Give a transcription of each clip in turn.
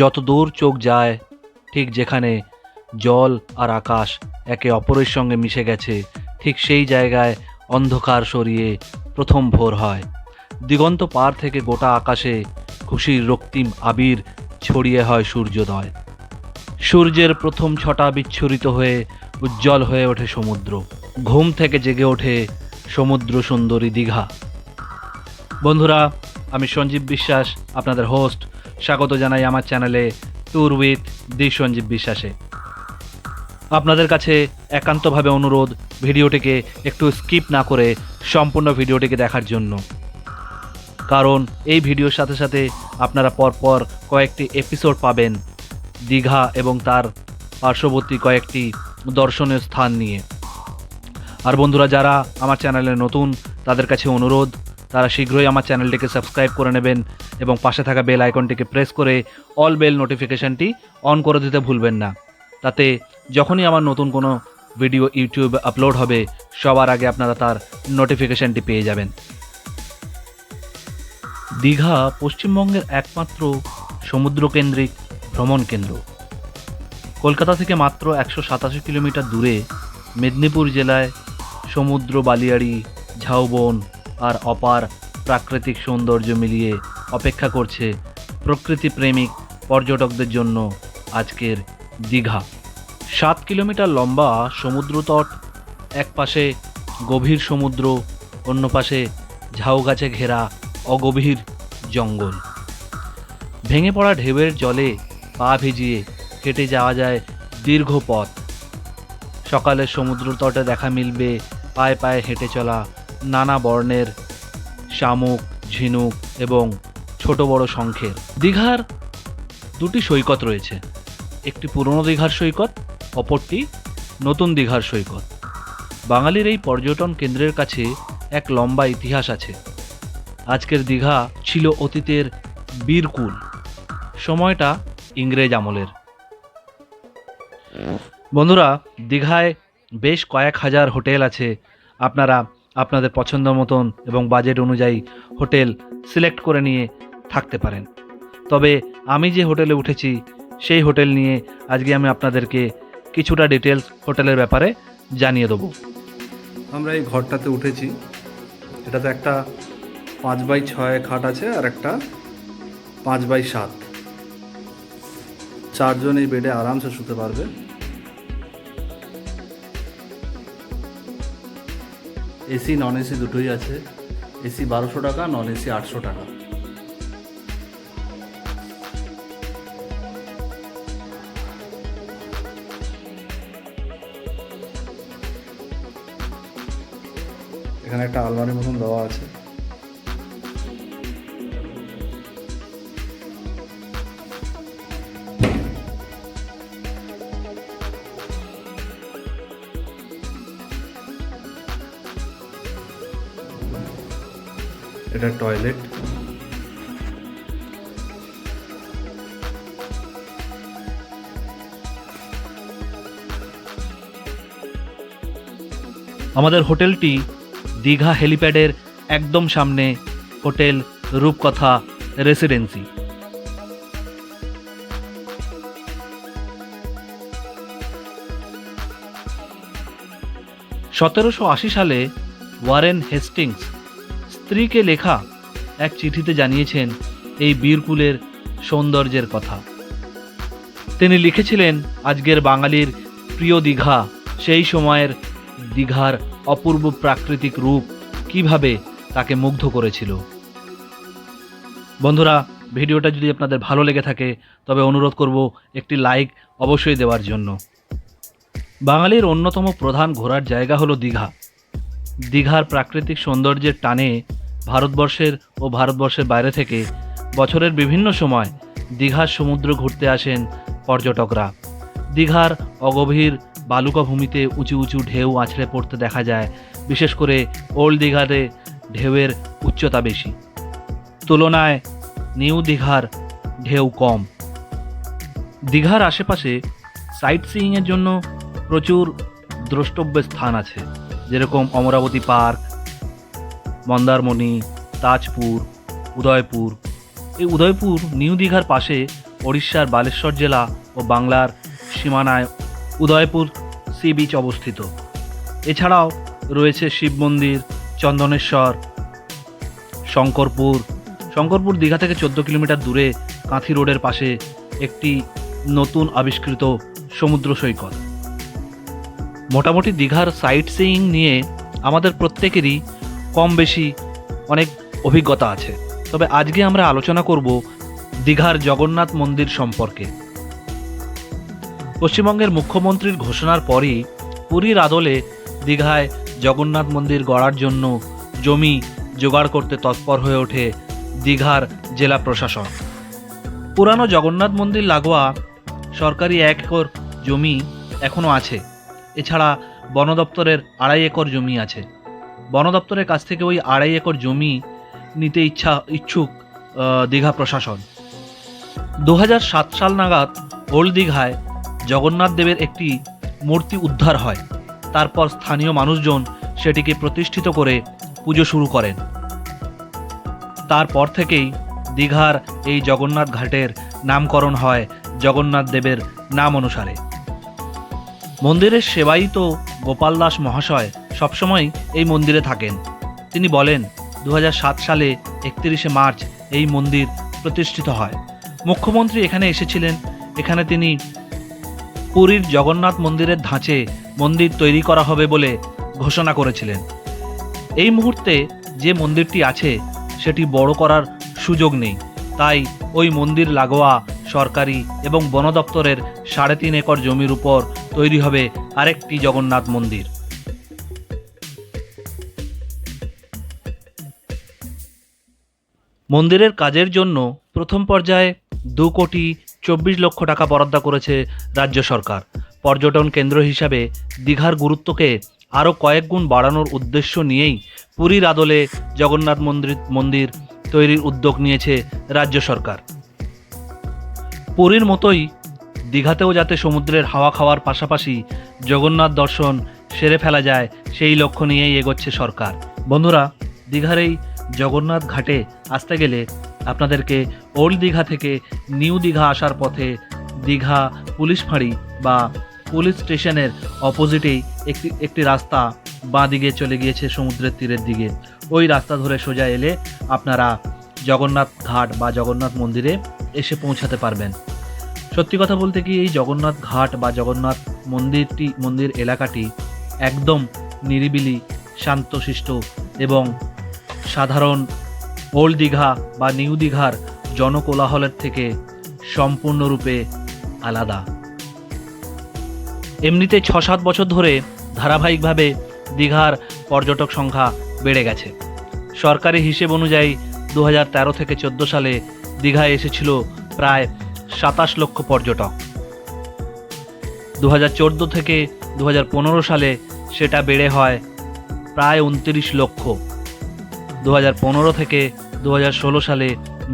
যত দূর চোখ যায়, ঠিক যেখানে জল আর আকাশ একে অপরের সঙ্গে মিশে গেছে, ঠিক সেই জায়গায় অন্ধকার সরিয়ে প্রথম ভোর হয়। দিগন্ত পার থেকে গোটা আকাশে খুশির রক্তিম আবির ছড়িয়ে হয় সূর্যোদয়। সূর্যের প্রথম ছটা বিচ্ছুরিত হয়ে উজ্জ্বল হয়ে ওঠে সমুদ্র। ঘুম থেকে জেগে ওঠে সমুদ্র সুন্দরী দীঘা। বন্ধুরা, আমি সঞ্জীব বিশ্বাস, আপনাদের হোস্ট। স্বাগত জানাই আমার চ্যানেলে ট্যুর উইথ দি সঞ্জীব বিশ্বাসে। আপনাদের কাছে একান্তভাবে অনুরোধ, ভিডিওটিকে একটু স্কিপ না করে সম্পূর্ণ ভিডিওটিকে দেখার জন্য, কারণ এই ভিডিওর সাথে সাথে আপনারা পরপর কয়েকটি এপিসোড পাবেন দীঘা এবং তার পার্শ্ববর্তী কয়েকটি দর্শনীয় স্থান নিয়ে। আর বন্ধুরা, যারা আমার চ্যানেলে নতুন, তাদের কাছে অনুরোধ, তারা শীঘ্রই আমার চ্যানেলটিকে সাবস্ক্রাইব করে নেবেন এবং পাশে থাকা বেল আইকনটিকে প্রেস করে অল বেল নোটিফিকেশানটি অন করে দিতে ভুলবেন না। তাতে যখনই আমার নতুন কোনো ভিডিও ইউটিউবে আপলোড হবে, সবার আগে আপনারা তার নোটিফিকেশানটি পেয়ে যাবেন। দীঘা পশ্চিমবঙ্গের একমাত্র সমুদ্রকেন্দ্রিক ভ্রমণ কেন্দ্র। কলকাতা থেকে মাত্র 187 কিলোমিটার দূরে মেদিনীপুর জেলায় সমুদ্র, বালিয়াড়ি, ঝাউবন আর অপার প্রাকৃতিক সৌন্দর্য মিলিয়ে অপেক্ষা করছে প্রকৃতিপ্রেমিক পর্যটকদের জন্য আজকের দীঘা। 7 কিলোমিটার লম্বা সমুদ্রতট, এক পাশে গভীর সমুদ্র, অন্য পাশে ঝাউগাছে ঘেরা অগভীর জঙ্গল। ভেঙে পড়া ঢেউয়ের জলে পা ভিজিয়ে হেঁটে যাওয়া যায় দীর্ঘ পথ। সকালের সমুদ্র তটে দেখা মিলবে পায়ে পায়ে হেঁটে চলা নানা বর্ণের শামুক, ঝিনুক এবং ছোট বড় শঙ্খের। দীঘার দুটি সৈকত রয়েছে, একটি পুরনো দীঘার সৈকত, অপরটি নতুন দীঘার সৈকত। বাঙালির এই পর্যটন কেন্দ্রের কাছে এক লম্বা ইতিহাস আছে। আজকের দীঘা ছিল অতীতের বীরকুল, সময়টা ইংরেজ আমলের। বন্ধুরা, দীঘায় বেশ কয়েক হাজার হোটেল আছে। আপনারা আপনাদের পছন্দ মতন এবং বাজেট অনুযায়ী হোটেল সিলেক্ট করে নিয়ে থাকতে পারেন। তবে আমি যে হোটেলে উঠেছি সেই হোটেল নিয়ে আজকে আমি আপনাদেরকে কিছুটা ডিটেলস হোটেলের ব্যাপারে জানিয়ে দেবো। আমরা এই ঘরটাতে উঠেছি। এটাতে একটা 5x6 খাট আছে আর একটা 5x7। 4 জন এই বেডে আরামসে শুতে পারবে। এসি নন এসি দুটোই আছে। এসি 1200 টাকা, নন এসি 800 টাকা। এখানে একটা আলমারির মতন দেওয়া আছে। এটা টয়লেট। আমাদের হোটেলটি দীঘা হেলিপ্যাডের একদম সামনে, হোটেল রূপকথা রেসিডেন্সি। (1780 সালে ওয়ারেন হেস্টিংস স্ত্রীকে লেখা এক চিঠিতে জানিয়েছেন এই বীরকুলের সৌন্দর্যের কথা। তিনি লিখেছিলেন, আজকের বাঙালির প্রিয় দীঘা সেই সময়ের দীঘার অপূর্ব প্রাকৃতিক রূপ কিভাবে তাকে মুগ্ধ করেছিল। বন্ধুরা, ভিডিওটা যদি আপনাদের ভালো লেগে থাকে তবে অনুরোধ করব একটি লাইক অবশ্যই দেওয়ার জন্য। বাঙালির অন্যতম প্রধান ঘোরার জায়গা হলো দীঘা। দীঘার প্রাকৃতিক সৌন্দর্যের টানে ভারতবর্ষের ও ভারতবর্ষের বাইরে থেকে বছরের বিভিন্ন সময় দীঘার সমুদ্র ঘুরতে আসেন পর্যটকরা। দীঘার অগভীর বালুকা ভূমিতে উঁচু উঁচু ঢেউ আছড়ে পড়তে দেখা যায়। বিশেষ করে ওল্ড দীঘাতে ঢেউয়ের উচ্চতা বেশি, তুলনায় নিউ দীঘার ঢেউ কম। দীঘার আশেপাশে সাইট সিইংয়ের জন্য প্রচুর দ্রষ্টব্য স্থান আছে, যেরকম অমরাবতী পার্ক, মন্দারমণি, তাজপুর, উদয়পুর। এই উদয়পুর নিউ দীঘার পাশে ওড়িশার বালেশ্বর জেলা ও বাংলার সীমানায় উদয়পুর সি বিচ অবস্থিত। এছাড়াও রয়েছে শিব মন্দির, চন্দনেশ্বর, শঙ্করপুর দীঘা থেকে 14 কিলোমিটার দূরে কাঁথি রোডের পাশে একটি নতুন আবিষ্কৃত সমুদ্র সৈকত। মোটামুটি দীঘার সাইট সিইং নিয়ে আমাদের প্রত্যেকেরই কম বেশি অনেক অভিজ্ঞতা আছে, তবে আজকে আমরা আলোচনা করব দীঘার জগন্নাথ মন্দির সম্পর্কে। পশ্চিমবঙ্গের মুখ্যমন্ত্রীর ঘোষণার পরই পুরীর আদলে দীঘায় জগন্নাথ মন্দির গড়ার জন্য জমি জোগাড় করতে তৎপর হয়ে ওঠে দীঘার জেলা প্রশাসন। পুরানো জগন্নাথ মন্দির লাগোয়া সরকারি 1 একর জমি এখনও আছে। এছাড়া বন দপ্তরের 2.5 একর জমি আছে। বন দপ্তরের কাছ থেকে ওই 2.5 একর জমি নিতে ইচ্ছুক দীঘা প্রশাসন। 2007 সাল নাগাদ ওল্ড দীঘায় জগন্নাথ দেবের একটি মূর্তি উদ্ধার হয়। তারপর স্থানীয় মানুষজন সেটিকে প্রতিষ্ঠিত করে পুজো শুরু করেন। তারপর থেকেই দীঘার এই জগন্নাথ ঘাটের নামকরণ হয় জগন্নাথ দেবের নাম অনুসারে। মন্দিরের সেবায়িত গোপাল দাস মহাশয় সবসময় এই মন্দিরে থাকেন। তিনি বলেন 2007 সালে 31শে মার্চ এই মন্দির প্রতিষ্ঠিত হয়। মুখ্যমন্ত্রী এখানে এসেছিলেন। এখানে তিনি পুরীর জগন্নাথ মন্দিরের ধাঁচে মন্দির তৈরি করা হবে বলে ঘোষণা করেছিলেন। এই মুহূর্তে যে মন্দিরটি আছে সেটি বড় করার সুযোগ নেই, তাই ওই মন্দির লাগোয়া সরকারি এবং বন দপ্তরের 3.5 একর জমির উপর তৈরি হবে আরেকটি জগন্নাথ মন্দির। মন্দিরের কাজের জন্য প্রথম পর্যায়ে 2,24,00,000 টাকা বরাদ্দ করেছে রাজ্য সরকার। পর্যটন কেন্দ্র হিসাবে দীঘার গুরুত্বকে আরও কয়েক গুণ বাড়ানোর উদ্দেশ্য নিয়েই পুরীর আদলে জগন্নাথ মন্দির তৈরির উদ্যোগ নিয়েছে রাজ্য সরকার। পুরীর মতোই দীঘাতেও যাতে সমুদ্রের হাওয়া খাওয়ার পাশাপাশি জগন্নাথ দর্শন সেরে ফেলা যায় সেই লক্ষ্য নিয়েই এগোচ্ছে সরকার। বন্ধুরা, দীঘার এই জগন্নাথ ঘাটে আসতে গেলে আপনাদেরকে ওল্ড দীঘা থেকে নিউ দীঘা আসার পথে দীঘা পুলিশ ফাঁড়ি বা পুলিশ স্টেশনের অপোজিটেই একটি রাস্তা বাঁ দিকে চলে গিয়েছে সমুদ্রের তীরের দিকে। ওই রাস্তা ধরে সোজা এলে আপনারা জগন্নাথ ঘাট বা জগন্নাথ মন্দিরে এসে পৌঁছাতে পারবেন। সত্যি কথা বলতে কি, এই জগন্নাথ ঘাট বা জগন্নাথ মন্দির এলাকাটি একদম নিরিবিলি, শান্তশিষ্ট এবং সাধারণ ওল্ড দীঘা বা নিউ দীঘার জনকোলাহলের থেকে সম্পূর্ণরূপে আলাদা। এমনিতে 6-7 বছর ধরে ধারাবাহিকভাবে দীঘার পর্যটক সংখ্যা বেড়ে গেছে। সরকারি হিসেব অনুযায়ী 2013 থেকে 14 সালে দীঘায় এসেছিল প্রায় 27 লক্ষ পর্যটক। 2014 থেকে 2015 সালে সেটা বেড়ে হয় প্রায় 29 লক্ষ। 2015 থেকে 2016 সালে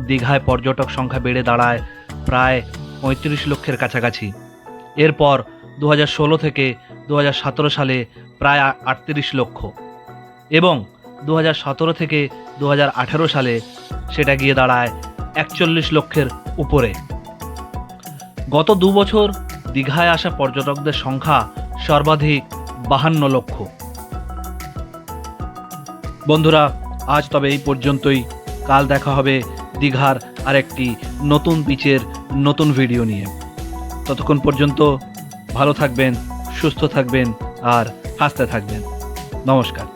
দীঘায় পর্যটক সংখ্যা বেড়ে দাঁড়ায় প্রায় 35 লক্ষের কাছাকাছি। এরপর 2016 থেকে 2017 সালে প্রায় 38 লক্ষ এবং 2017 থেকে 2018 সালে সেটা গিয়ে দাঁড়ায় 41 লক্ষের উপরে। গত 2 বছর দীঘায় আসা পর্যটকদের সংখ্যা সর্বাধিক 52 লক্ষ। বন্ধুরা, আজ তবে এই পর্যন্তই। কাল দেখা হবে দীঘার আরেকটি নতুন বিচের নতুন ভিডিও নিয়ে। ততক্ষণ পর্যন্ত ভালো থাকবেন, সুস্থ থাকবেন আর হাসতে থাকবেন। নমস্কার।